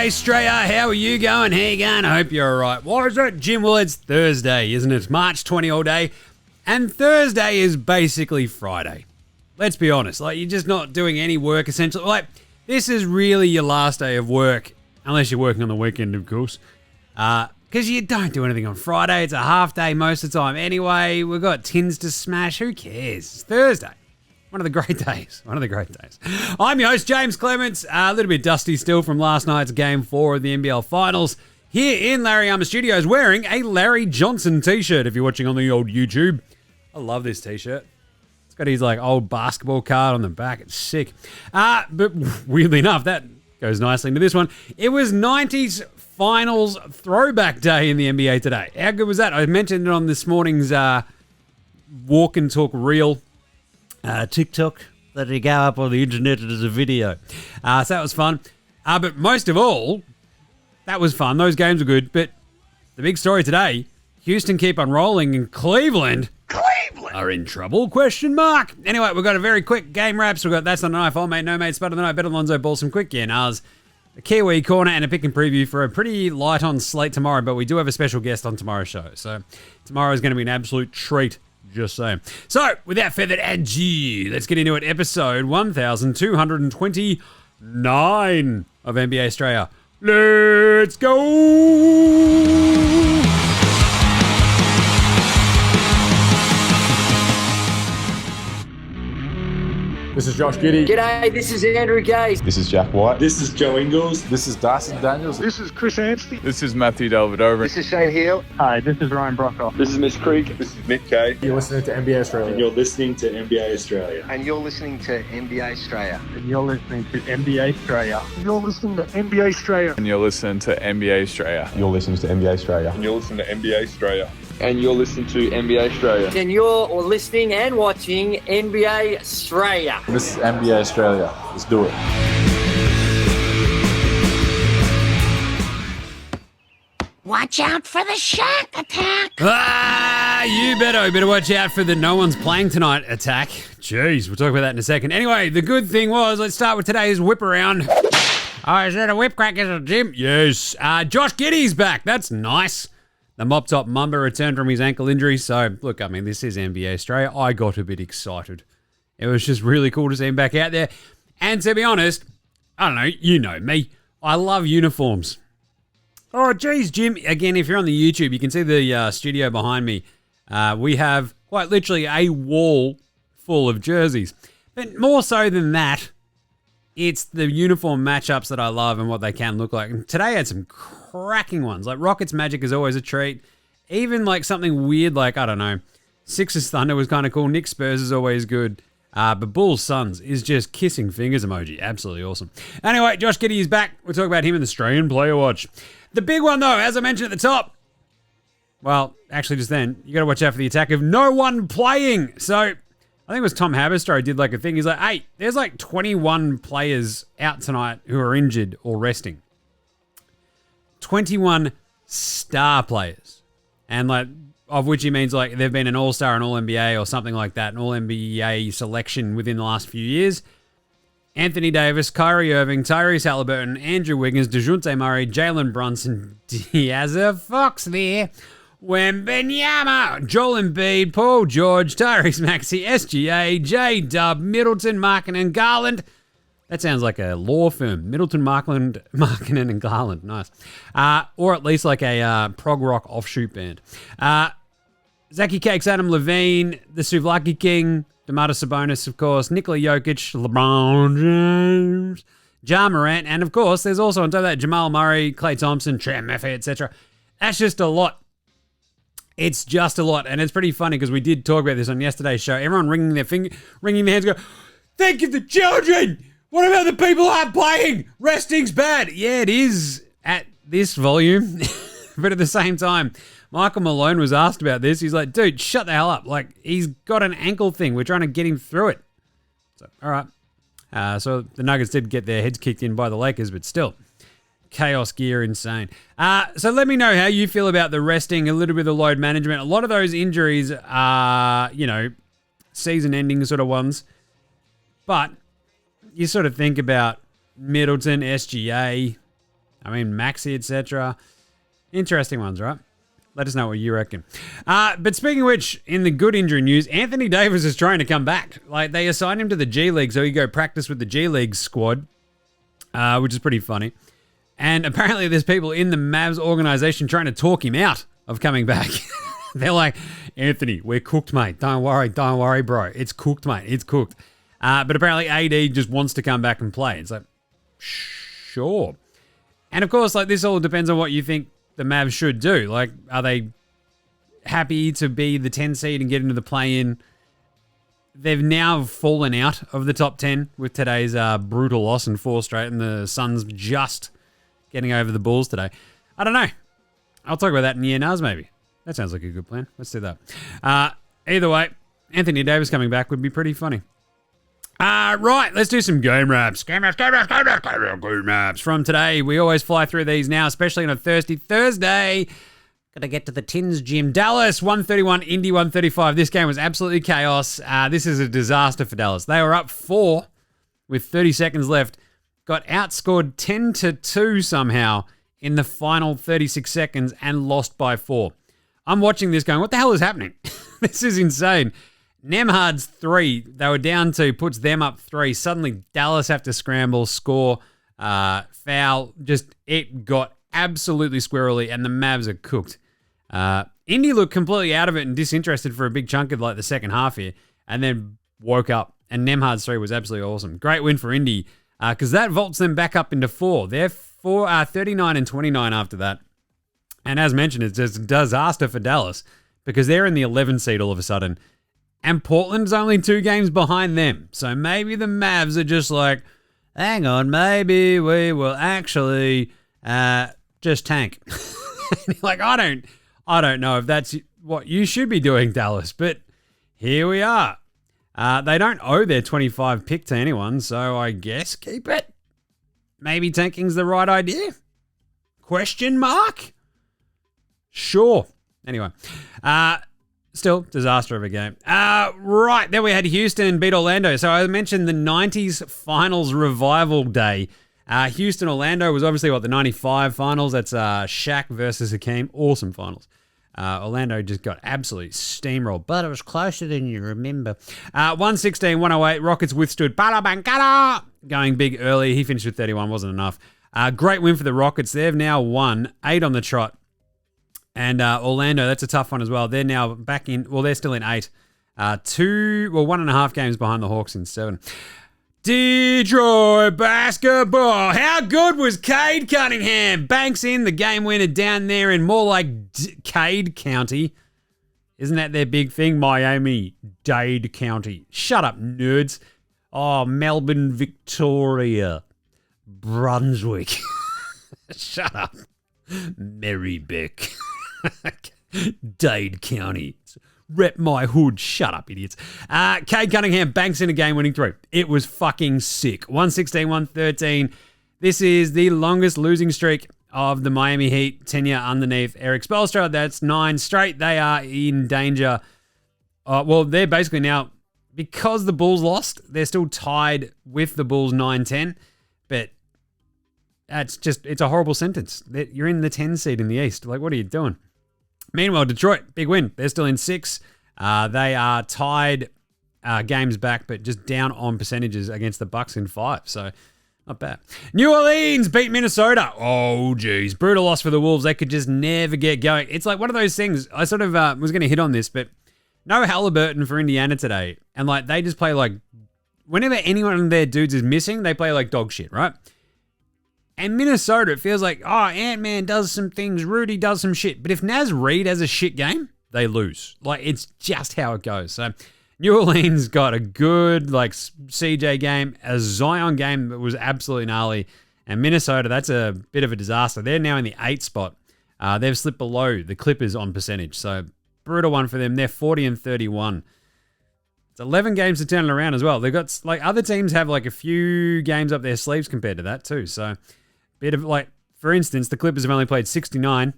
NBA Straya. How are you going? How you going? I hope you're all right. Why is it, Jim? Well, it's Thursday, isn't it? March 20 all day. And Thursday is basically Friday. Let's be honest. Like, you're just not doing any work, essentially. Like, this is really your last day of work, unless you're working on the weekend, of course. Because you don't do anything on Friday. It's a half day most of the time anyway. We've got tins to smash. Who cares? It's Thursday. One of the great days. One of the great days. I'm your host, James Clements. A little bit dusty still from last night's Game 4 of the NBL Finals. Here in Larry Armour Studios wearing a Larry Johnson t-shirt if you're watching on the old YouTube. I love this t-shirt. It's got his like old basketball card on the back. It's sick. But weirdly enough, that goes nicely into this one. It was 90s Finals Throwback Day in the NBA today. How good was that? I mentioned it on this morning's Walk and Talk Reel. TikTok that you go up on the internet as a video. So that was fun. But most of all, that was fun. Those games were good. But the big story today, Houston keep on rolling and Cleveland are in trouble, question mark. Anyway, we've got a very quick game wraps. We've got That's Not a Knife, Old Mate, No Mate, Spud of the Night, Better Lonzo, Ball, some quick GNRs, a Kiwi, Korner, and a pick and preview for a pretty light on slate tomorrow. But we do have a special guest on tomorrow's show. So tomorrow is going to be an absolute treat. Just saying. So, without further ado, let's get into it. Episode 1229 of NBA Straya. Let's go! This is Josh Giddey. G'day, this is Andrew Gaze. This is Jack White. This is Joe Ingles. This is Dyson Daniels. This is Chris Anstey. This is Matthew Delvedova. This is Shane Hill. Hi, this is Ryan Brockhoff. This is Mitch Creek. This is Nick Kay. You're listening to NBA Australia. And you're listening to NBA Australia. And you're listening to NBA Straya. And you're listening to NBA Straya. You're listening to NBA Straya. And you're listening to NBA Straya. You're listening to NBA Australia. And you're listening to NBA Straya. And you're listening to NBA Straya. And you're listening and watching NBA Straya. This is NBA Australia. Let's do it. Watch out for the shark attack. You better watch out for the no one's playing tonight attack. Jeez, we'll talk about that in a second. Anyway, the good thing was, let's start with today's whip around. Oh, is that a whip crack at the gym? Yes. Josh Giddey's back. That's nice. The Mop Top Mamba returned from his ankle injury. So, look, I mean, this is NBA Australia. I got a bit excited. It was just really cool to see him back out there. And to be honest, I don't know, you know me. I love uniforms. Oh, geez, Jim. Again, if you're on the YouTube, you can see the studio behind me. We have quite literally a wall full of jerseys. But more so than that, it's the uniform matchups that I love and what they can look like. And today I had some cracking ones. Like Rockets Magic is always a treat. Even like something weird like, I don't know, Sixers Thunder was kind of cool. Knicks Spurs is always good. But Bulls Suns is just kissing fingers emoji. Absolutely awesome. Anyway, Josh Giddey is back. We'll talk about him in the Australian Player Watch. The big one though, as I mentioned at the top, well, actually just then, you got to watch out for the attack of no one playing. So I think it was Tom Haberstroh did like a thing. He's like, hey, there's like 21 players out tonight who are injured or resting. 21 star players. And like, of which he means like they've been an all-star, an all-NBA or something like that, an all-NBA selection within the last few years. Anthony Davis, Kyrie Irving, Tyrese Halliburton, Andrew Wiggins, DeJounte Murray, Jalen Brunson, Diaz Fox there, Wembanyama, Joel Embiid, Paul George, Tyrese Maxey, SGA, J-Dub, Middleton, Markkanen, Garland. That sounds like a law firm. Middleton, Markkanen, and Garland. Nice. Or at least like a prog rock offshoot band. Zachy Cakes, Adam Levine, the Souvlaki King, Domantas Sabonis, of course, Nikola Jokic, LeBron James, Ja Morant, and of course, there's also on top of that Jamal Murray, Klay Thompson, Trent Murphy, etc. That's just a lot. It's just a lot, and it's pretty funny because we did talk about this on yesterday's show. Everyone wringing their hands, go, think of the children. What about the people who aren't playing? Resting's bad. Yeah, it is at this volume, but at the same time, Michael Malone was asked about this. He's like, dude, shut the hell up. Like, he's got an ankle thing. We're trying to get him through it. So, all right. So the Nuggets did get their heads kicked in by the Lakers, but still, chaos gear, insane. So let me know how you feel about the resting, a little bit of load management. A lot of those injuries are, season-ending sort of ones. But you sort of think about Middleton, SGA, I mean, Maxi, etc. Interesting ones, right? Let us know what you reckon. But speaking of which, in the good injury news, Anthony Davis is trying to come back. Like, they assigned him to the G League, so he go practice with the G League squad, which is pretty funny. And apparently there's people in the Mavs organization trying to talk him out of coming back. They're like, Anthony, we're cooked, mate. Don't worry, bro. It's cooked, mate. It's cooked. But apparently AD just wants to come back and play. It's like, sure. And of course, like, this all depends on what you think the Mavs should do. Like, are they happy to be the 10 seed and get into the play-in? They've now fallen out of the top 10 with today's brutal loss in 4 straight, and the Suns just getting over the Bulls today. I don't know. I'll talk about that in year nars, maybe. That sounds like a good plan. Let's do that. Either way, Anthony Davis coming back would be pretty funny. Right, let's do some game raps. Game raps from today. We always fly through these now, especially on a Thirsty Thursday. Gotta get to the Tins gym. Dallas, 131, Indy, 135. This game was absolutely chaos. This is a disaster for Dallas. They were up 4 with 30 seconds left. Got outscored 10-2 somehow in the final 36 seconds and lost by 4. I'm watching this going, what the hell is happening? This is insane. Nemhard's 3, they were down 2, puts them up 3. Suddenly, Dallas have to scramble, score, foul. Just, it got absolutely squirrely, and the Mavs are cooked. Indy looked completely out of it and disinterested for a big chunk of like the second half here, and then woke up, and Nemhard's 3 was absolutely awesome. Great win for Indy, because that vaults them back up into 4. They're 39 and 29 after that. And as mentioned, it's just a disaster for Dallas, because they're in the 11 seed all of a sudden. And Portland's only 2 games behind them. So maybe the Mavs are just like, hang on, maybe we will actually just tank. Like, I don't know if that's what you should be doing, Dallas, but here we are. They don't owe their 25 pick to anyone, so I guess keep it. Maybe tanking's the right idea? Question mark? Sure. Anyway, still, disaster of a game. Right, then we had Houston beat Orlando. So I mentioned the 90s finals revival day. Houston-Orlando was obviously, the 95 finals. That's Shaq versus Hakeem. Awesome finals. Orlando just got absolutely steamrolled, but it was closer than you remember. 116-108, Rockets withstood Balabankara, going big early. He finished with 31, wasn't enough. Great win for the Rockets. They've now won 8 on the trot. And Orlando, that's a tough one as well. They're now back in, they're still in 8. 1.5 games behind the Hawks in 7. Detroit basketball. How good was CADE Cunningham? Banks in the game winner down there in more like Cade County. Isn't that their big thing? Miami-Dade County. Shut up, nerds. Oh, Melbourne, Victoria. Brunswick. Shut up. Marybeck. Dade County. Rep my hood. Shut up, idiots. CADE Cunningham banks in a game-winning 3. It was fucking sick. 116-113. This is the longest losing streak of the Miami Heat tenure underneath Eric Spoelstra. That's 9 straight. They are in danger. They're basically now, because the Bulls lost, they're still tied with the Bulls 9-10. But it's a horrible sentence. You're in the 10 seed in the East. Like, what are you doing? Meanwhile, Detroit, big win. They're still in 6. They are tied games back, but just down on percentages against the Bucks in 5. So, not bad. New Orleans beat Minnesota. Oh, geez. Brutal loss for the Wolves. They could just never get going. It's like one of those things. I sort of was going to hit on this, but no Halliburton for Indiana today. And, like, they just play like, whenever anyone of their dudes is missing, they play like dog shit, right? And Minnesota, it feels like, Ant-Man does some things, Rudy does some shit. But if Naz Reid has a shit game, they lose. Like, it's just how it goes. So, New Orleans got a good, CJ game, a Zion game that was absolutely gnarly. And Minnesota, that's a bit of a disaster. They're now in the 8th spot. They've slipped below the Clippers on percentage. So, brutal one for them. They're 40-31. It's 11 games to turn it around as well. They've got, other teams have, a few games up their sleeves compared to that, too. So, bit of, for instance, the Clippers have only played 69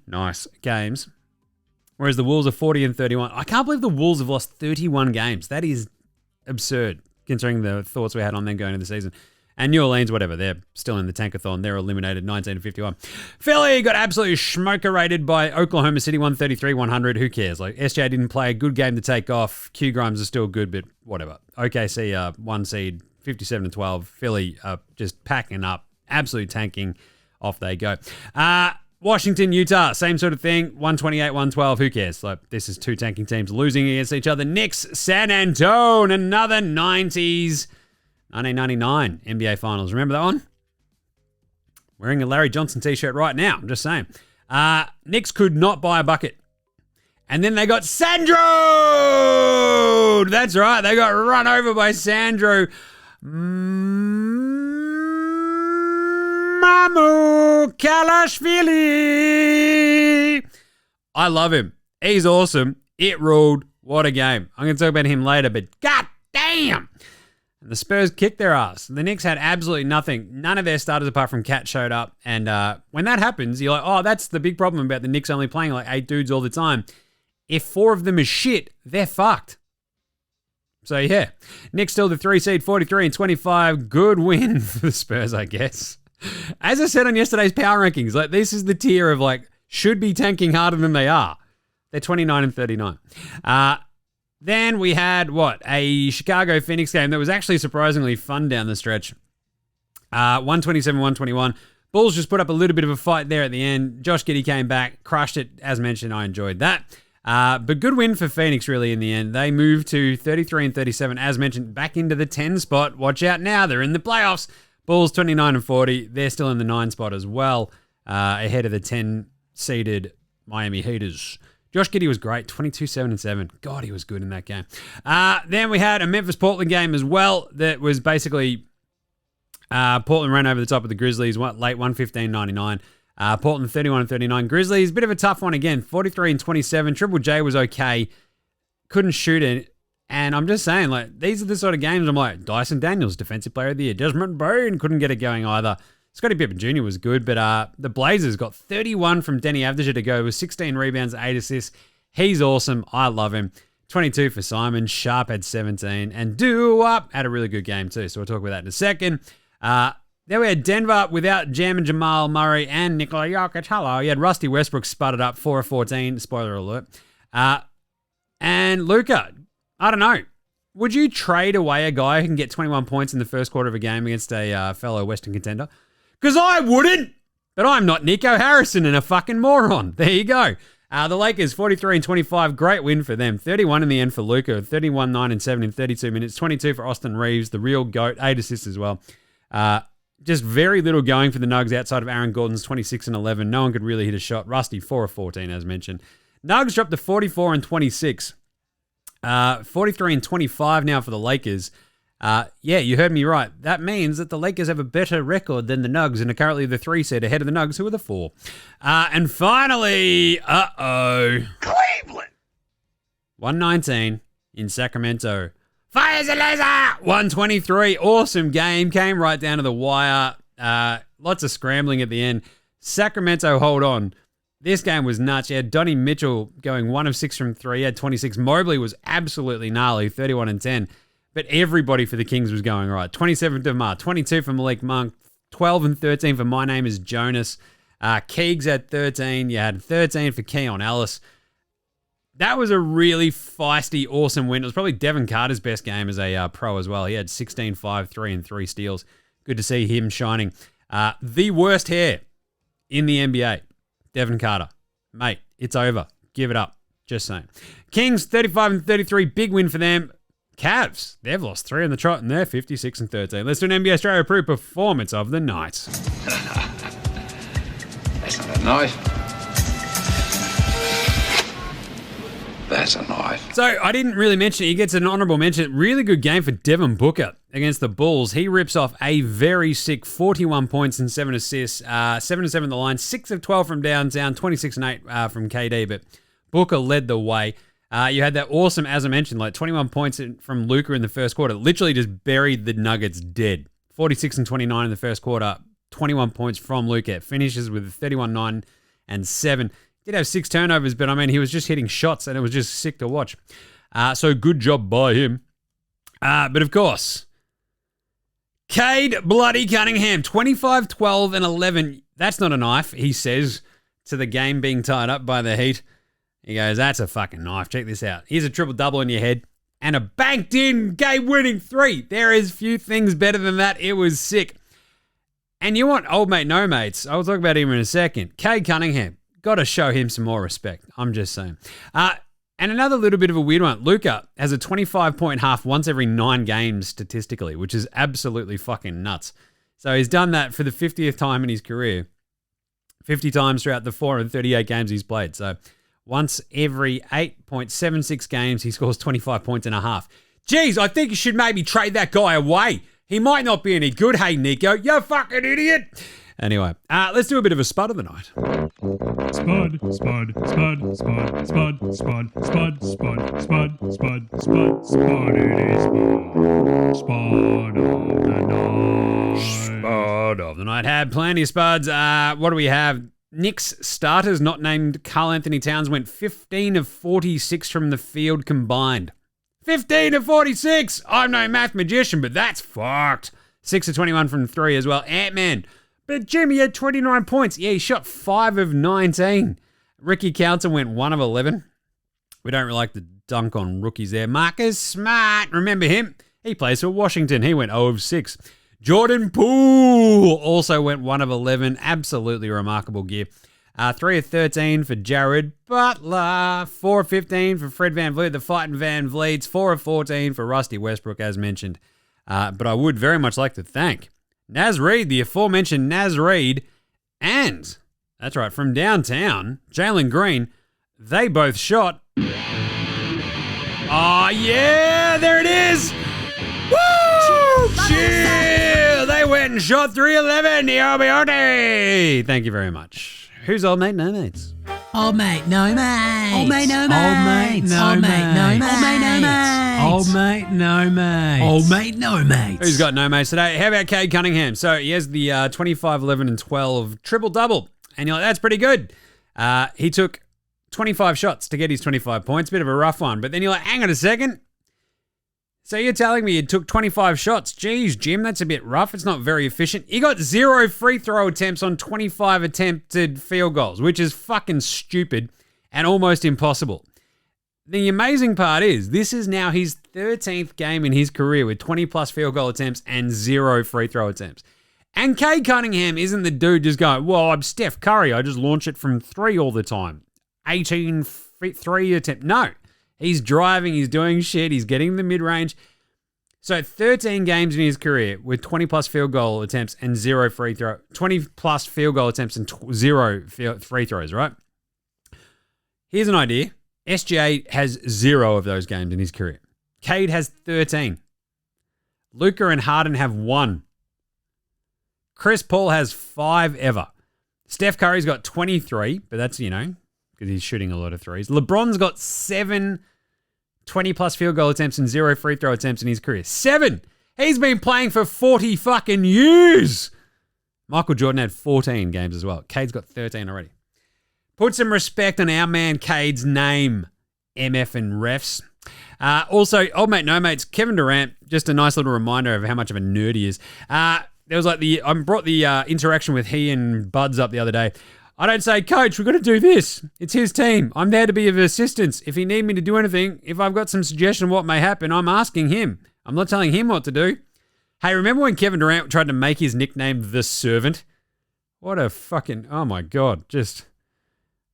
games, whereas the Wolves are 40-31. I can't believe the Wolves have lost 31 games. That is absurd, considering the thoughts we had on them going into the season. And New Orleans, whatever, they're still in the tankathon. They're eliminated 19-51. Philly got absolutely schmoker-rated by Oklahoma City 133-100. Who cares? Like, SJ didn't play a good game to take off. Q Grimes is still good, but whatever. OKC, 1 seed, 57-12. Philly just packing up, absolutely tanking. Off they go. Washington, Utah, same sort of thing. 128-112. Who cares? Like, this is two tanking teams losing against each other. Knicks, San Antonio, another 90s. 1999 NBA Finals. Remember that one? Wearing a Larry Johnson t-shirt right now. I'm just saying. Knicks could not buy a bucket. And then they got Sandro! That's right. They got run over by Sandro. Mamu Kalashvili. I love him. He's awesome. It ruled. What a game. I'm going to talk about him later, but god damn. And the Spurs kicked their ass. The Knicks had absolutely nothing. None of their starters apart from Cat showed up. And when that happens, you're like, oh, that's the big problem about the Knicks only playing like 8 dudes all the time. If 4 of them is shit, they're fucked. So yeah, Knicks still the 3 seed, 43-25. Good win for the Spurs, I guess. As I said on yesterday's power rankings, like this is the tier of like should be tanking harder than they are. They're 29-39. Then we had, a Chicago-Phoenix game that was actually surprisingly fun down the stretch. 127-121. Bulls just put up a little bit of a fight there at the end. Josh Giddey came back, crushed it. As mentioned, I enjoyed that. But good win for Phoenix, really, in the end. They moved to 33-37, as mentioned, back into the 10 spot. Watch out now, they're in the playoffs. Bulls 29-40. They're still in the 9 spot as well, ahead of the 10-seeded Miami Heaters. Josh Giddey was great, 22-7-7. God, he was good in that game. Then we had a Memphis-Portland game as well that was basically Portland ran over the top of the Grizzlies late 115-99. Portland 31-39. Grizzlies, bit of a tough one again, 43-27. Triple J was okay. Couldn't shoot it. And I'm just saying, like, these are the sort of games I'm like, Dyson Daniels, Defensive Player of the Year. Desmond Bain couldn't get it going either. Scottie Pippen Jr. was good, but the Blazers got 31 from Denny Avdija to go with 16 rebounds, 8 assists. He's awesome. I love him. 22 for Simon. Sharp had 17. And Doo-Wop had a really good game too, so we'll talk about that in a second. Then we had Denver without Jam and Jamal Murray and Nikola Jokic. Hello. You had Rusty Westbrook sputtered up 4 of 14. Spoiler alert. And Luka, I don't know. Would you trade away a guy who can get 21 points in the first quarter of a game against a fellow Western contender? Because I wouldn't. But I'm not Nico Harrison and a fucking moron. There you go. The Lakers, 43-25. Great win for them. 31 in the end for Luka. 31-9-7 in 32 minutes. 22 for Austin Reeves, the real GOAT. 8 assists as well. Just very little going for the Nugs outside of Aaron Gordon's 26-11. No one could really hit a shot. Rusty, 4 of 14, as mentioned. Nugs dropped to 44-26. 43-25 now for the Lakers. Yeah, you heard me right. That means that the Lakers have a better record than the Nugs and are currently the 3 seed ahead of the Nugs, who are the 4. And finally, Cleveland. 119 in Sacramento. Fires a laser! 123. Awesome game. Came right down to the wire. Lots of scrambling at the end. Sacramento, hold on. This game was nuts. You had Donnie Mitchell going 1 of 6 from 3. He had 26. Mobley was absolutely gnarly, 31-10. But everybody for the Kings was going right. 27 for DeMar, 22 for Malik Monk, 12 and 13 for My Name is Jonas. Keegs had 13. You had 13 for Keon Ellis. That was a really feisty, awesome win. It was probably Devin Carter's best game as a pro as well. He had 16, 5, 3, and 3 steals. Good to see him shining. The worst hair in the NBA, Devin Carter. Mate, it's over. Give it up. Just saying. Kings, 35-33. Big win for them. Cavs, they've lost 3 on the trot and they're 56-13. Let's do an NBA Straya approved performance of the night. That's not a knife. That's a knife. So I didn't really mention it. He gets an honorable mention. Really good game for Devin Booker against the Bulls. He rips off a very sick 41 points and 7 assists. 7 of 7 at the line, 6 of 12 from downtown, 26 and 8 from KD. But Booker led the way. You had that awesome, as I mentioned, like 21 points from Luka in the first quarter. Literally just buried the Nuggets dead. 46 and 29 in the first quarter. 21 points from Luka. Finishes with 31-9 and 7. Did have 6 turnovers, but I mean, he was just hitting shots and it was just sick to watch. So good job by him. But of course, Cade bloody Cunningham, 25, 12, and 11. That's not a knife, he says, to the game being tied up by the Heat. He goes, that's a fucking knife. Check this out. Here's a triple-double in your head and a banked-in game-winning 3. There is few things better than that. It was sick. And you want old mate, no mates. I'll talk about him in a second. Cade Cunningham. Got to show him some more respect. I'm just saying. And another little bit of a weird one. Luka has a 25-point half once every 9 games statistically, which is absolutely fucking nuts. So he's done that for the 50th time in his career. 50 times throughout the 438 games he's played. So once every 8.76 games, he scores 25 points and a half. Geez, I think you should maybe trade that guy away. He might not be any good. Hey, Nico, you fucking idiot. Anyway, let's do a bit of a spud of the night. Spud, spud, spud, spud, spud, spud, spud, spud, spud, spud, spud, spud, it is spud of the night. Spud of the night. Had plenty of spuds. What do we have? Knicks starters not named Karl Anthony Towns went 15 of 46 from the field combined. 15 of 46! I'm no math magician, but that's fucked. 6 of 21 from 3 as well. Ant-Man. But Jimmy had 29 points. Yeah, he shot 5 of 19. Ricky Counter went 1 of 11. We don't really like the dunk on rookies there. Marcus Smart, remember him? He plays for Washington. He went 0 of 6. Jordan Poole also went 1 of 11. Absolutely remarkable gear. 3 of 13 for Jared Butler. 4 of 15 for Fred VanVleet, the fighting Van Vliets. 4 of 14 for Rusty Westbrook, as mentioned. But I would very much like to thank Naz Reid, the aforementioned Naz Reid, and, that's right, from downtown, Jalen Green. They both shot. Oh, yeah, there it is. Woo! Chill! They went and shot 311. Yobi. Thank you very much. Who's old mate, no mates? Old mate, no mates. Old mate, no mates. Old mate, no mates. Old mate, no mates. Old mate, no mates. Old mate, no mates. Who's got no mates today? How about Cade Cunningham? So he has the 25, 11, and 12 triple-double. And you're like, that's pretty good. He took 25 shots to get his 25 points. Bit of a rough one. But then you're like, hang on a second. So you're telling me you took 25 shots. Geez, Jim, that's a bit rough. It's not very efficient. You got 0 free throw attempts on 25 attempted field goals, which is fucking stupid and almost impossible. The amazing part is this is now his 13th game in his career with 20-plus field goal attempts and 0 free throw attempts. And Cade Cunningham isn't the dude just going, well, I'm Steph Curry. I just launch it from 3 all the time. 18 3 attempt. No. He's driving, he's doing shit, he's getting the mid-range. So 13 games in his career with 20-plus field goal attempts and 0 free throw. 20-plus field goal attempts and 0 free throws, right? Here's an idea. SGA has 0 of those games in his career. Cade has 13. Luka and Harden have 1. Chris Paul has 5 ever. Steph Curry's got 23, but that's, because he's shooting a lot of threes. LeBron's got 7 20-plus field goal attempts and 0 free throw attempts in his career. 7! He's been playing for 40 fucking years! Michael Jordan had 14 games as well. Cade's got 13 already. Put some respect on our man Cade's name, MF and refs. Also, old mate, no mates, Kevin Durant, just a nice little reminder of how much of a nerd he is. There was like I brought the interaction with he and Buds up the other day. I don't say, Coach, we've got to do this. It's his team. I'm there to be of assistance. If he need me to do anything, if I've got some suggestion of what may happen, I'm asking him. I'm not telling him what to do. Hey, remember when Kevin Durant tried to make his nickname The Servant? What a fucking, oh my God, just,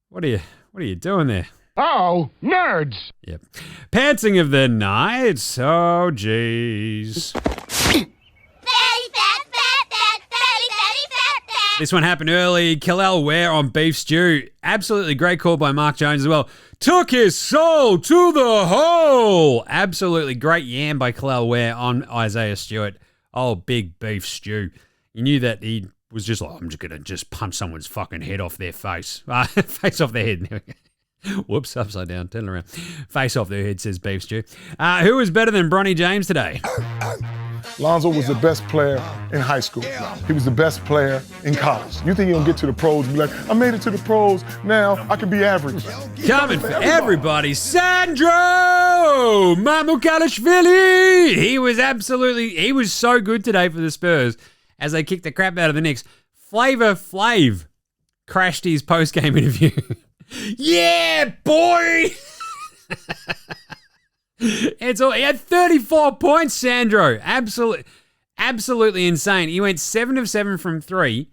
what are you doing there? Oh, nerds. Yep. Pantsing of the night. Oh, jeez. This one happened early. Kelal Ware on Beef Stew. Absolutely great call by Mark Jones as well. Took his soul to the hole. Absolutely great yam by Kelal Ware on Isaiah Stewart. Oh, big Beef Stew. You knew that he was just like, I'm just going to just punch someone's fucking head off their face. Face off their head. Whoops, upside down. Turn around. Face off their head, says Beef Stew. Who was better than Bronny James today? Lonzo was the best player in high school. He was the best player in college. You think he'll get to the pros and be like, I made it to the pros, now I can be average. Coming for everybody, Sandro Mamukalishvili. He was so good today for the Spurs as they kicked the crap out of the Knicks. Flavor Flav crashed his post-game interview. Yeah, boy! He had 34 points, Sandro. Absolutely insane. He went 7 of 7 from 3,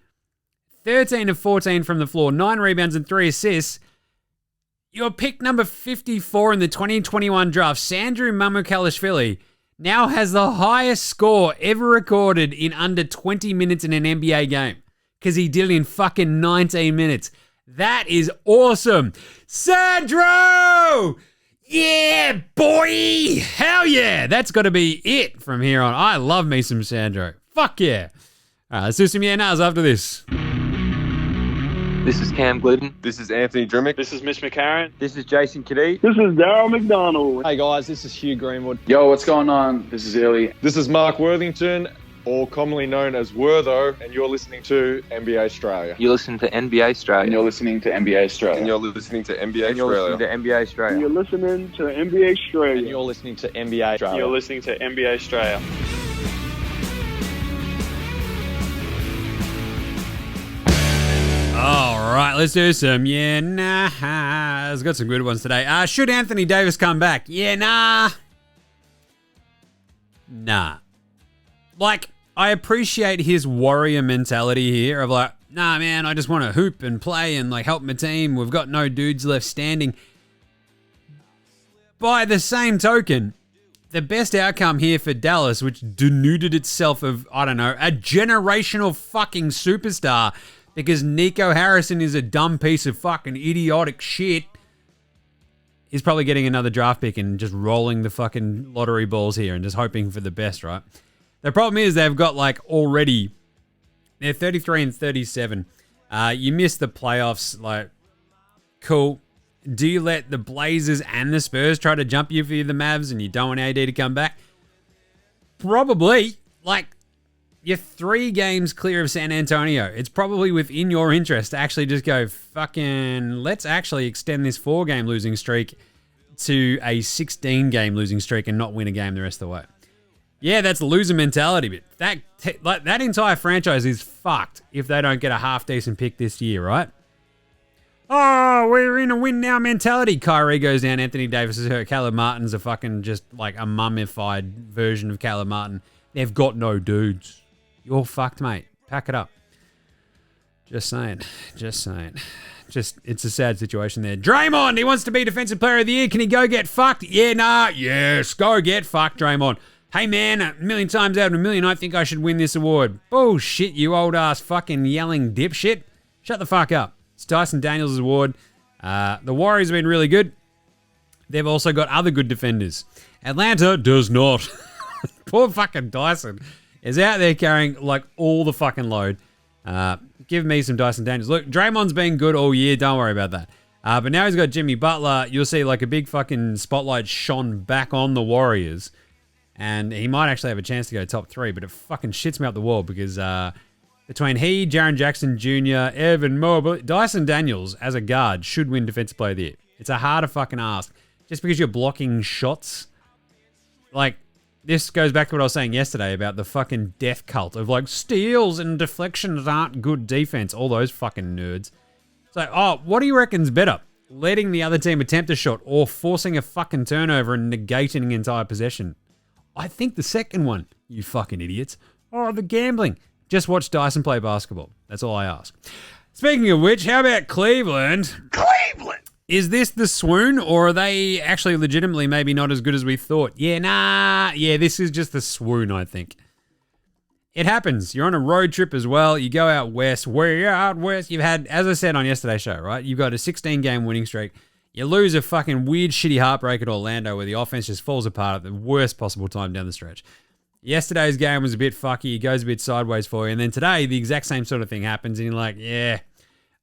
13 of 14 from the floor, 9 rebounds and 3 assists. Your pick number 54 in the 2021 draft, Sandro Mamukalishvili, now has the highest score ever recorded in under 20 minutes in an NBA game. Because he did it in fucking 19 minutes. That is awesome. Sandro! Yeah, boy! Hell yeah! That's got to be it from here on. I love me some Sandro. Fuck yeah. All right, let's do some yeah-nows after this. This is Cam Glidden. This is Anthony Drimmick. This is Mitch McCarron. This is Jason Kiddey. This is Daryl McDonald. Hey guys, this is Hugh Greenwood. Yo, what's going on? This is Illy. This is Mark Worthington, or commonly known as Wortho, and you're listening to NBA Straya. You listen to NBA Straya. And you're listening to NBA Straya. And you're listening to NBA And you're listening to Straya. NBA Straya. You're listening to NBA Straya. And you're listening to NBA Straya. You're listening to NBA Straya. All right, let's do some yeah-nahs. Got some good ones today. Should Anthony Davis come back? Yeah, nah. Nah. Like, I appreciate his warrior mentality here of like, nah, man, I just want to hoop and play and like help my team. We've got no dudes left standing. By the same token, the best outcome here for Dallas, which denuded itself of, I don't know, a generational fucking superstar because Nico Harrison is a dumb piece of fucking idiotic shit, is probably getting another draft pick and just rolling the fucking lottery balls here and just hoping for the best, right? The problem is they've got like already, they're 33 and 37. You missed the playoffs, like, cool. Do you let the Blazers and the Spurs try to jump you for the Mavs and you don't want AD to come back? Probably. Like, you're 3 games clear of San Antonio. It's probably within your interest to actually just go, fucking, let's actually extend this 4-game losing streak to a 16-game losing streak and not win a game the rest of the way. Yeah, that's loser mentality, but that entire franchise is fucked if they don't get a half-decent pick this year, right? Oh, we're in a win-now mentality. Kyrie goes down, Anthony Davis is hurt, Caleb Martin's a fucking just like a mummified version of Caleb Martin. They've got no dudes. You're fucked, mate. Pack it up. Just saying. It's a sad situation there. Draymond, he wants to be Defensive Player of the Year. Can he go get fucked? Yeah, nah. Yes, go get fucked, Draymond. Hey, man, 1,000,000 times out of 1,000,000, I think I should win this award. Bullshit, you old-ass fucking yelling dipshit. Shut the fuck up. It's Dyson Daniels' award. The Warriors have been really good. They've also got other good defenders. Atlanta does not. Poor fucking Dyson is out there carrying, like, all the fucking load. Give me some Dyson Daniels. Look, Draymond's been good all year. Don't worry about that. But now he's got Jimmy Butler. You'll see, like, a big fucking spotlight shone back on the Warriors. And he might actually have a chance to go top 3, but it fucking shits me up the wall because between he, Jaren Jackson Jr., Evan Mobley, Dyson Daniels as a guard should win Defensive Player of the Year. It's a harder fucking ask. Just because you're blocking shots. Like, this goes back to what I was saying yesterday about the fucking death cult of like steals and deflections aren't good defense. All those fucking nerds. It's like, oh, what do you reckon's better? Letting the other team attempt a shot or forcing a fucking turnover and negating an entire possession? I think the second one, you fucking idiots. Oh, the gambling. Just watch Dyson play basketball. That's all I ask. Speaking of which, how about Cleveland? Is this the swoon, or are they actually legitimately maybe not as good as we thought? Yeah, nah. Yeah, this is just the swoon, I think. It happens. You're on a road trip as well. You go out west. Way out west. You've had, as I said on yesterday's show, right? You've got a 16-game winning streak. You lose a fucking weird, shitty heartbreak at Orlando where the offense just falls apart at the worst possible time down the stretch. Yesterday's game was a bit fucky. It goes a bit sideways for you. And then today, the exact same sort of thing happens. And you're like, yeah.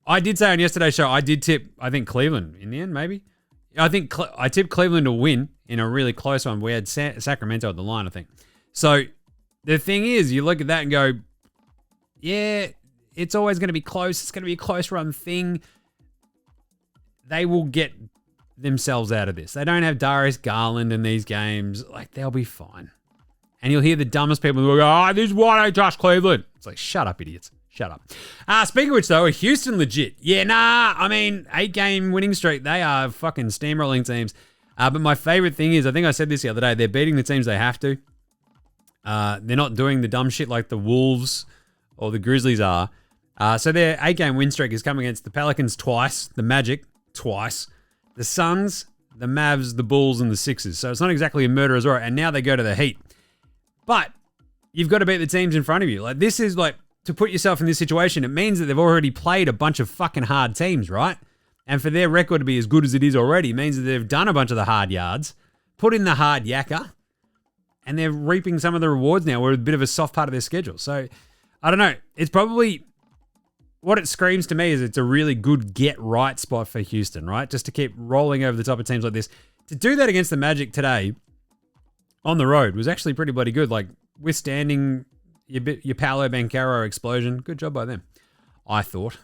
I did say on yesterday's show, I did tip, I think, Cleveland in the end, maybe. I think I tipped Cleveland to win in a really close one. We had Sacramento at the line, I think. So the thing is, you look at that and go, yeah, it's always going to be close. It's going to be a close run thing. They will get themselves out of this. They don't have Darius Garland in these games. Like, they'll be fine. And you'll hear the dumbest people who go, this is why I trust Cleveland. It's like, shut up, idiots. Shut up. Speaking of which, though, Houston legit. Yeah, I mean, 8-game winning streak. They are fucking steamrolling teams. But my favorite thing is, I think I said this the other day, they're beating the teams they have to. They're not doing the dumb shit like the Wolves or the Grizzlies are. So their 8-game win streak is coming against the Pelicans twice, the Magic twice, the Suns, the Mavs, the Bulls, and the Sixers. So it's not exactly a murderer's row. And now they go to the Heat. But you've got to beat the teams in front of you. Like, this is like, to put yourself in this situation, it means that they've already played a bunch of fucking hard teams, right? And for their record to be as good as it is already means that they've done a bunch of the hard yards, put in the hard yakka, and they're reaping some of the rewards now. We're a bit of a soft part of their schedule. So, I don't know. It's probably, what it screams to me is it's a really good get-right spot for Houston, right? Just to keep rolling over the top of teams like this. To do that against the Magic today on the road was actually pretty bloody good. Like, withstanding your Paolo Banchero explosion. Good job by them, I thought.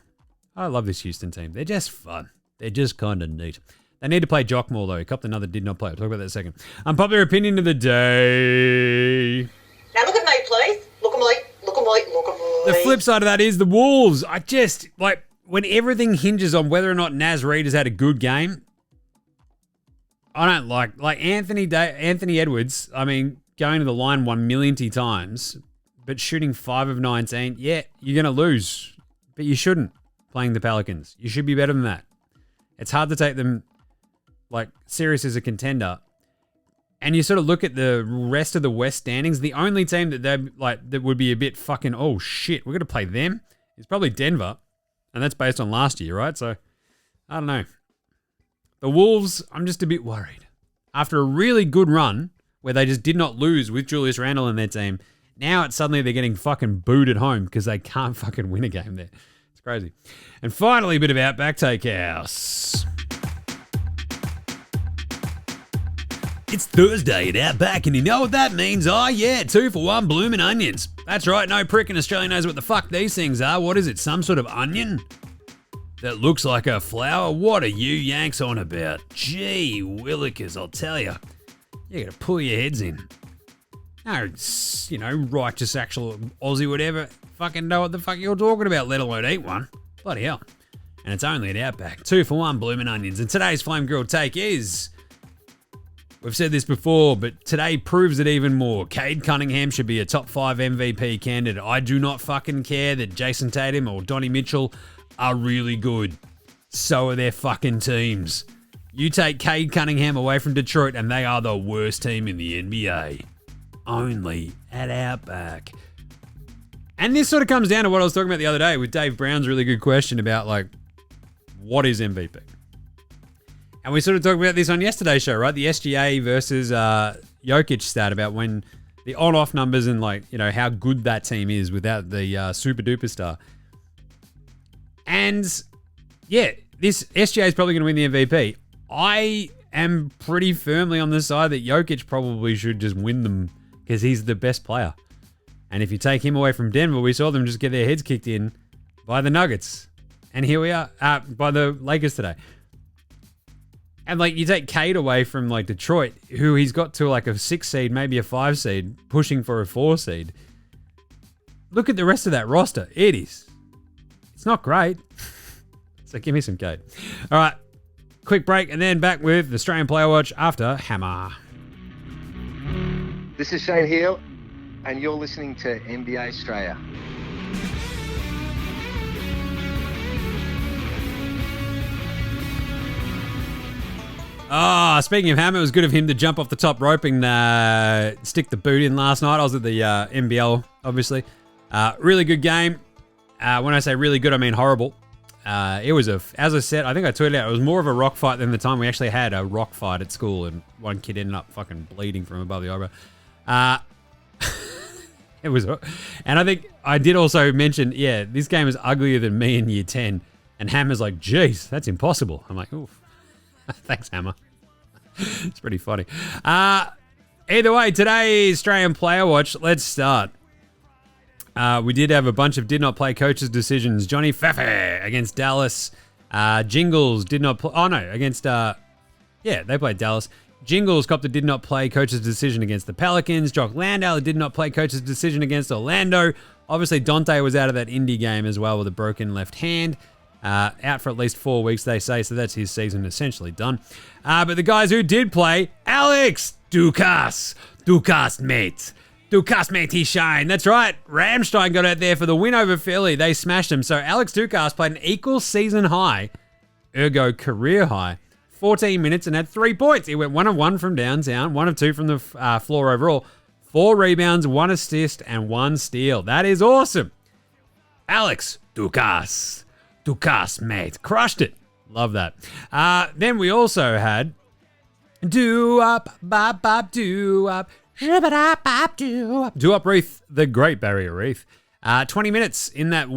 I love this Houston team. They're just fun. They're just kind of neat. They need to play Jock more, though. He copped another did not play. We'll talk about that in a second. Unpopular opinion of the day. Now look at me, please. Look at me. Look at me. Look at me. The flip side of that is the Wolves. I just, like, when everything hinges on whether or not Naz Reid has had a good game, I don't like Anthony Edwards, I mean, going to the line 1 million times, but shooting 5 of 19, yeah, you're going to lose. But you shouldn't, playing the Pelicans. You should be better than that. It's hard to take them, like, serious as a contender. And you sort of look at the rest of the West standings, the only team that would be a bit fucking, oh shit, we're going to play them, is probably Denver. And that's based on last year, right? So, I don't know. The Wolves, I'm just a bit worried. After a really good run, where they just did not lose with Julius Randle in their team, now it's suddenly they're getting fucking booed at home because they can't fucking win a game there. It's crazy. And finally, a bit of Outback Takehouse. It's Thursday at Outback, and you know what that means? Oh yeah, 2 for 1 bloomin' onions. That's right, no prick in Australia knows what the fuck these things are. What is it, some sort of onion that looks like a flower? What are you Yanks on about? Gee willikers, I'll tell you. You gotta pull your heads in. No, you know, righteous actual Aussie whatever. Fucking know what the fuck you're talking about, let alone eat one. Bloody hell. And it's only at Outback. 2 for 1 bloomin' onions. And today's flame grilled take is, we've said this before, but today proves it even more. CADE Cunningham should be a top 5 MVP candidate. I do not fucking care that Jason Tatum or Donnie Mitchell are really good. So are their fucking teams. You take CADE Cunningham away from Detroit and they are the worst team in the NBA. Only at Outback. And this sort of comes down to what I was talking about the other day with Dave Brown's really good question about, like, what is MVP? And we sort of talked about this on yesterday's show, right? The SGA versus Jokic stat about when the on-off numbers and, like, you know, how good that team is without the super-duper star. And, yeah, this SGA is probably going to win the MVP. I am pretty firmly on the side that Jokic probably should just win them because he's the best player. And if you take him away from Denver, we saw them just get their heads kicked in by the Nuggets. And here we are, by the Lakers today. And, like, you take Cade away from, like, Detroit, who he's got to, like, a 6 seed, maybe a 5 seed, pushing for a 4 seed. Look at the rest of that roster. It's not great. So give me some Cade. All right. Quick break and then back with the Australian Player Watch after Hammer. This is Shane Heal, and you're listening to NBA Straya. Speaking of Hammer, it was good of him to jump off the top rope and stick the boot in last night. I was at the NBL, obviously. Really good game. When I say really good, I mean horrible. It was as I said, I think I tweeted out, it was more of a rock fight than the time we actually had a rock fight at school and one kid ended up fucking bleeding from above the eyebrow. It was, and I think I did also mention, yeah, this game is uglier than me in year 10. And Hammer's like, geez, that's impossible. I'm like, oof. Thanks, Hammer. It's pretty funny. Either way, today's Australian Player Watch, let's start. We did have a bunch of did not play coaches' decisions. Johnny Fefe against Dallas. Jingles did not play. Oh, no, against... they played Dallas. Jingles copped a did not play coach's decision against the Pelicans. Jock Landale did not play coach's decision against Orlando. Obviously, Dante was out of that Indy game as well with a broken left hand. Out for at least 4 weeks, they say, so that's his season essentially done. But the guys who did play, Alex Dukas, mate. Dukas, mate, he shined. That's right. Ramstein got out there for the win over Philly. They smashed him. So Alex Dukas played an equal season high, ergo career high, 14 minutes and had 3 points. He went 1 of 1 from downtown, 1 of 2 from the floor overall, 4 rebounds, 1 assist, and 1 steal. That is awesome. Alex Dukas, mate. Crushed it. Love that. Then we also had Do-Up, Bop, Do-Up, Do-Up Reef, the Great Barrier Reef. 20 minutes in that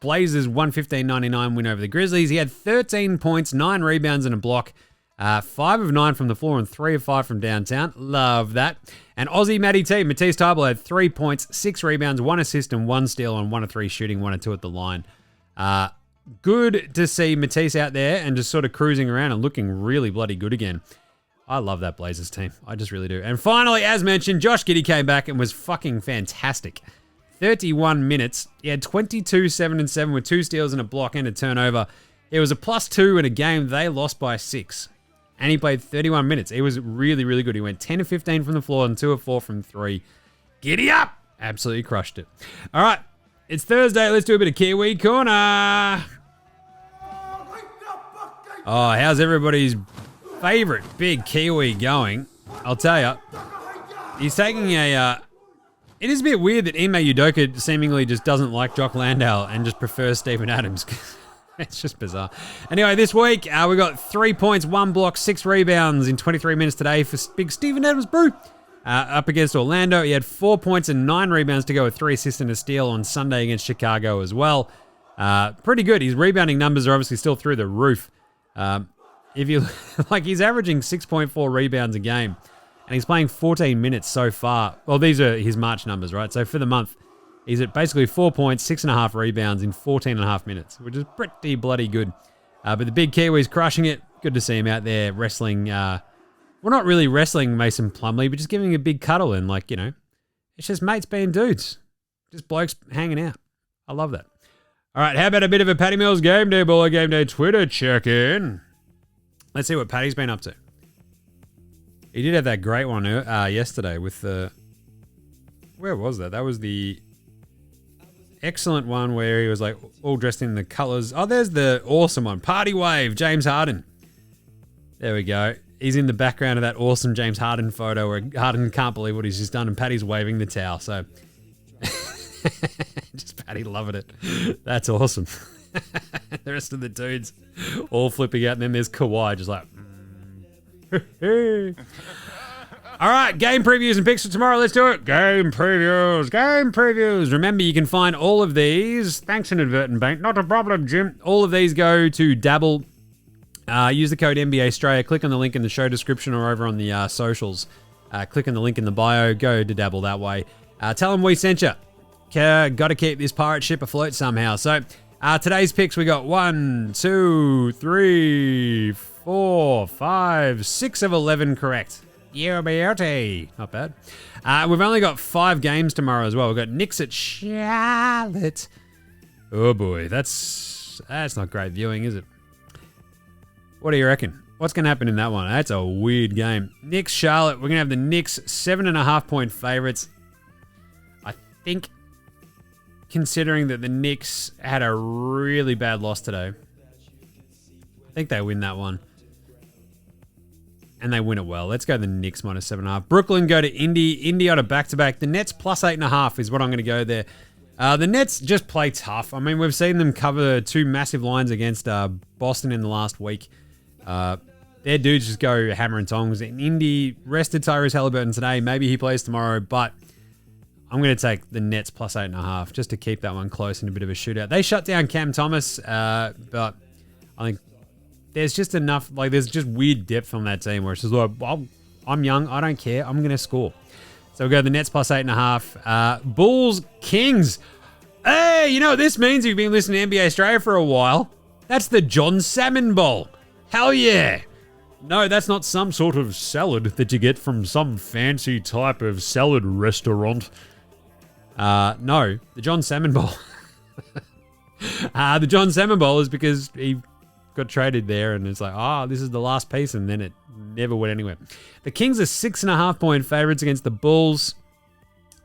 Blazers 115-99 win over the Grizzlies. He had 13 points, 9 rebounds, and a block. 5 of 9 from the floor and 3 of 5 from downtown. Love that. And Aussie Matty T, Matisse Thybulle had 3 points, 6 rebounds, 1 assist, and 1 steal on 1 of 3 shooting, 1 of 2 at the line. Good to see Matisse out there and just sort of cruising around and looking really bloody good again. I love that Blazers team. I just really do. And finally, as mentioned, Josh Giddey came back and was fucking fantastic. 31 minutes. He had 22, 7 and 7 with 2 steals and a block and a turnover. It was a +2 in a game they lost by 6. And he played 31 minutes. He was really, really good. He went 10 of 15 from the floor and 2 of 4 from 3. Giddy up! Absolutely crushed it. All right. It's Thursday. Let's do a bit of Kiwi Corner. Oh, how's everybody's favorite big Kiwi going? I'll tell you. He's taking a... it is a bit weird that Ime Udoka seemingly just doesn't like Jock Landale and just prefers Steven Adams. It's just bizarre. Anyway, this week, we got 3 points, 1 block, 6 rebounds in 23 minutes today for big Steven Adams, bro. Up against Orlando, he had 4 points and 9 rebounds to go with 3 assists and a steal on Sunday against Chicago as well. Pretty good. His rebounding numbers are obviously still through the roof. If you he's averaging 6.4 rebounds a game, and he's playing 14 minutes so far. Well, these are his March numbers, right? So for the month, he's at basically 4 points, 6.5 rebounds in 14.5 minutes, which is pretty bloody good. But the big Kiwi's crushing it. Good to see him out there wrestling. Well, not really wrestling Mason Plumlee, but just giving a big cuddle and it's just mates being dudes. Just blokes hanging out. I love that. All right, how about a bit of a Paddy Mills Game Day Baller Game Day Twitter check-in? Let's see what Paddy's been up to. He did have that great one yesterday with the... Where was that? That was the excellent one where he was all dressed in the colors. Oh, there's the awesome one. Party Wave, James Harden. There we go. He's in the background of that awesome James Harden photo where Harden can't believe what he's just done and Paddy's waving the towel. So just Paddy loving it. That's awesome. The rest of the dudes all flipping out, and then there's Kawhi just All right, game previews and picks for tomorrow. Let's do it. Game previews. Remember, you can find all of these. Thanks, Inadvertent Bank. Not a problem, Jim. All of these go to Dabble. Use the code NBA Straya. Click on the link in the show description or over on the socials. Click on the link in the bio. Go to Dabble that way. Tell them we sent you. Got to keep this pirate ship afloat somehow. So today's picks, we got 1, 2, 3, 4, 5, 6 of 11 correct. Yeah, beauty. Not bad. We've only got 5 games tomorrow as well. We've got Knicks at Charlotte. Oh boy, that's not great viewing, is it? What do you reckon? What's going to happen in that one? That's a weird game. Knicks, Charlotte. We're going to have the Knicks 7.5 point favorites. I think, considering that the Knicks had a really bad loss today, I think they win that one. And they win it well. Let's go the Knicks minus 7.5. Brooklyn go to Indy. Indy on a back-to-back. The Nets plus 8.5 is what I'm going to go there. The Nets just play tough. I mean, we've seen them cover 2 massive lines against Boston in the last week. Their dudes just go hammer and tongs. In Indy rested Tyrese Halliburton today. Maybe he plays tomorrow, but I'm going to take the Nets plus 8.5 just to keep that one close and a bit of a shootout. They shut down Cam Thomas, but I think there's just enough, there's just weird depth on that team where it's just I'll I'm young. I don't care. I'm going to score. So we'll go the Nets plus 8.5. Bulls, Kings. Hey, you know what this means if you've been listening to NBA Straya for a while? That's the John Salmon Bowl. Hell yeah. No, that's not some sort of salad that you get from some fancy type of salad restaurant. No, the John Salmon Bowl. The John Salmon Bowl is because he got traded there and it's like, this is the last piece, and then it never went anywhere. The Kings are 6.5-point favorites against the Bulls.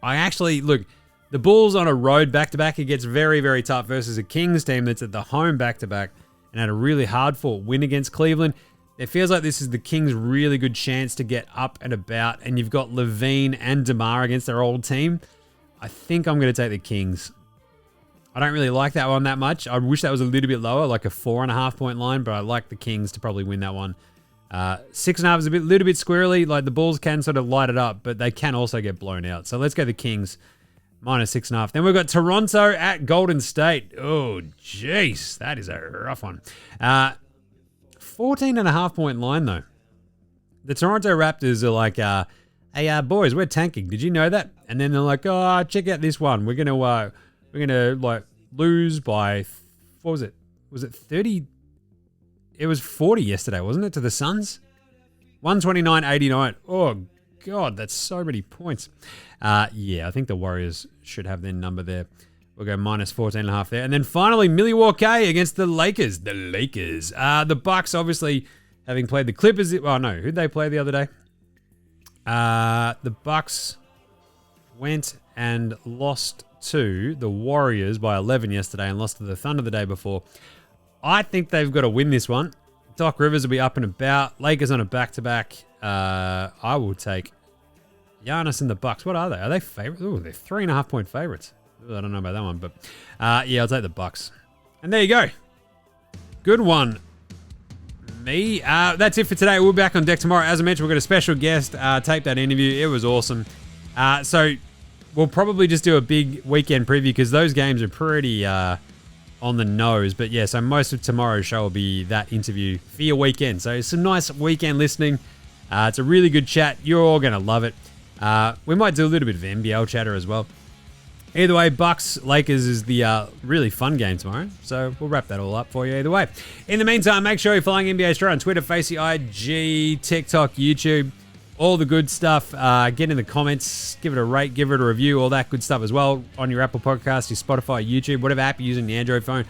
Look, the Bulls on a road back-to-back, it gets very, very tough versus a Kings team that's at the home back-to-back and had a really hard-fought win against Cleveland. It feels like this is the Kings' really good chance to get up and about, and you've got Levine and DeMar against their old team. I think I'm going to take the Kings. I don't really like that one that much. I wish that was a little bit lower, like a 4.5-point line, but I like the Kings to probably win that one. 6.5 is a little bit squirrely. Like the Bulls can sort of light it up, but they can also get blown out. So let's go the Kings minus 6.5. Then we've got Toronto at Golden State. Oh, jeez, that is a rough one. 14.5-point line though. The Toronto Raptors are like, hey, boys, we're tanking. Did you know that? And then they're like, check out this one. We're gonna like lose by, what was it? Was it 30? It was 40 yesterday, wasn't it, to the Suns? 129-89. Oh, God, that's so many points. I think the Warriors should have their number there. We'll go minus 14.5 there. And then finally, Milwaukee against the Lakers. The Lakers. The Bucks, obviously, having played the Clippers. Oh, no. Who'd they play the other day? The Bucks went and lost to the Warriors by 11 yesterday and lost to the Thunder the day before. I think they've got to win this one. Doc Rivers will be up and about. Lakers on a back-to-back. I will take Giannis and the Bucks. What are they? Are they favorites? Oh, they're 3.5-point favorites. I don't know about that one, but I'll take the Bucks. And there you go. Good one. Me. That's it for today. We'll be back on deck tomorrow. As I mentioned, we've got a special guest. Taped that interview. It was awesome. So we'll probably just do a big weekend preview because those games are pretty on the nose. But yeah, so most of tomorrow's show will be that interview for your weekend. So some nice weekend listening. It's a really good chat. You're all going to love it. We might do a little bit of NBL chatter as well. Either way, Bucks Lakers is the really fun game tomorrow. So we'll wrap that all up for you either way. In the meantime, make sure you're following NBA Straya on Twitter, Facey, IG, TikTok, YouTube, all the good stuff. Get in the comments, give it a rate, give it a review, all that good stuff as well on your Apple Podcast, your Spotify, YouTube, whatever app you're using, the Android phone.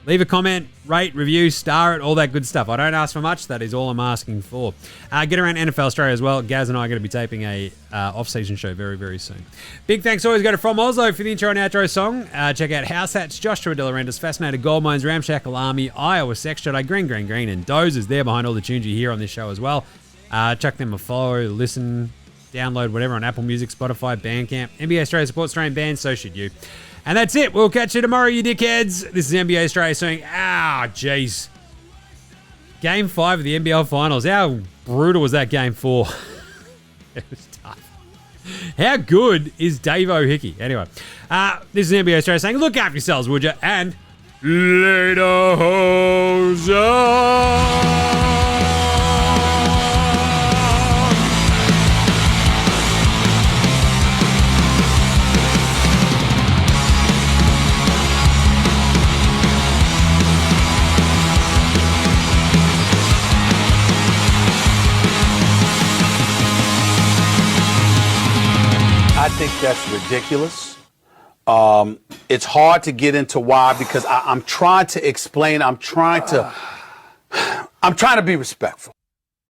Leave a comment, rate, review, star it, all that good stuff. I don't ask for much. That is all I'm asking for. Get around NFL Straya as well. Gaz and I are going to be taping a off-season show very, very soon. Big thanks always go to From Oslo for the intro and outro song. Check out House Hats, Joshua De Laurentiis, Fascinated Gold Mines, Ramshackle Army, Iowa Sex Jedi, Green, and Dozers there behind all the tunes you hear on this show as well. Chuck them a follow, listen, download, whatever on Apple Music, Spotify, Bandcamp. NBA Straya supports Australian bands, so should you. And that's it. We'll catch you tomorrow, you dickheads. This is NBA Straya saying, jeez. Game 5 of the NBL Finals. How brutal was that game 4? It was tough. How good is Dave O'Hickey? Anyway, this is NBA Straya saying, look after yourselves, would you? And later, hoes. I think that's ridiculous. It's hard to get into why because I'm trying to explain. I'm trying to be respectful.